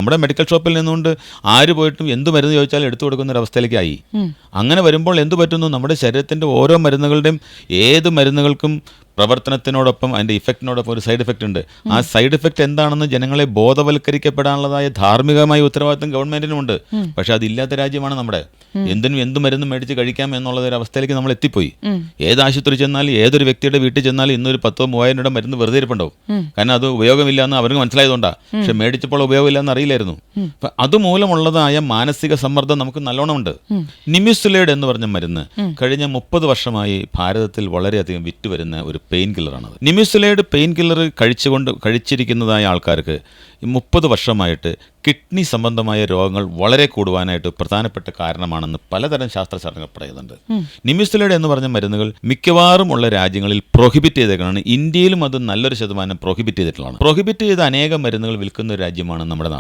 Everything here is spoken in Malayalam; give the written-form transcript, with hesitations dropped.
നമ്മുടെ മെഡിക്കൽ ഷോപ്പിൽ നിന്നുകൊണ്ട് ആര് പോയിട്ടും എന്ത് മരുന്ന് ചോദിച്ചാലും എടുത്തു കൊടുക്കുന്ന ഒരു അവസ്ഥയിലേക്കായി. അങ്ങനെ വരുമ്പോൾ എന്ത് പറ്റുന്നു, നമ്മുടെ ശരീരത്തിൻ്റെ ഓരോ മരുന്നുകളുടെയും ഏത് മരുന്നുകൾക്കും പ്രവർത്തനത്തിനോടൊപ്പം അതിൻ്റെ ഇഫക്റ്റിനോടൊപ്പം ഒരു സൈഡ് ഇഫക്റ്റ് ഉണ്ട്. ആ സൈഡ് ഇഫക്റ്റ് എന്താണെന്ന് ജനങ്ങളെ ബോധവൽക്കരിക്കപ്പെടാനുള്ളതായ ധാർമ്മികമായ ഉത്തരവാദിത്വം ഗവൺമെന്റിനുമുണ്ട്. പക്ഷെ അതില്ലാത്ത രാജ്യമാണ് നമ്മുടെ. എന്തിനും എന്ത് മരുന്നും മേടിച്ച് കഴിക്കാം എന്നുള്ള ഒരു അവസ്ഥയിലേക്ക് നമ്മൾ എത്തിപ്പോയി. ഏത് ആശുപത്രി ചെന്നാലും ഏതൊരു വ്യക്തിയുടെ വീട്ടിൽ ചെന്നാലും ഇന്നൊരു 10,000-3,000 രൂപ മരുന്ന് വെറുതെ ഇരിപ്പുണ്ടാവും. കാരണം അത് ഉപയോഗമില്ല എന്ന് അവർക്ക് മനസ്സിലായതുകൊണ്ടാണ്. പക്ഷെ മേടിച്ചപ്പോൾ ഉപയോഗമില്ല എന്ന് അറിയില്ലായിരുന്നു. അപ്പം അതുമൂലമുള്ളതായ മാനസിക സമ്മർദ്ദം നമുക്ക് നല്ലോണം ഉണ്ട്. നിമിസുലേഡ് എന്ന് പറഞ്ഞ മരുന്ന് കഴിഞ്ഞ 30 വർഷമായി ഭാരതത്തിൽ വളരെയധികം വിറ്റുവരുന്ന ഒരു പെയിൻ കില്ലറാണത്. നിമിസുലേഡ് പെയിൻ കില്ലർ കഴിച്ചിരിക്കുന്നതായ ആൾക്കാർക്ക് 30 വർഷമായിട്ട് കിഡ്നി സംബന്ധമായ രോഗങ്ങൾ വളരെ കൂടുവാനായിട്ട് പ്രധാനപ്പെട്ട കാരണമാണെന്ന് പലതരം ശാസ്ത്രശാസ്ത്രങ്ങൾ പറയുന്നുണ്ട്. നിമിസുലേഡ് എന്ന് പറഞ്ഞ മരുന്നുകൾ മിക്കവാറും ഉള്ള രാജ്യങ്ങളിൽ പ്രൊഹിബിറ്റ് ചെയ്തേക്കാണ്. ഇന്ത്യയിലും അത് നല്ലൊരു ശതമാനം പ്രൊഹിബിറ്റ് ചെയ്തിട്ടുള്ളതാണ്. പ്രൊഹിബിറ്റ് ചെയ്ത അനേകം മരുന്നുകൾ വിൽക്കുന്ന ഒരു രാജ്യമാണ് നമ്മുടെ നാട്.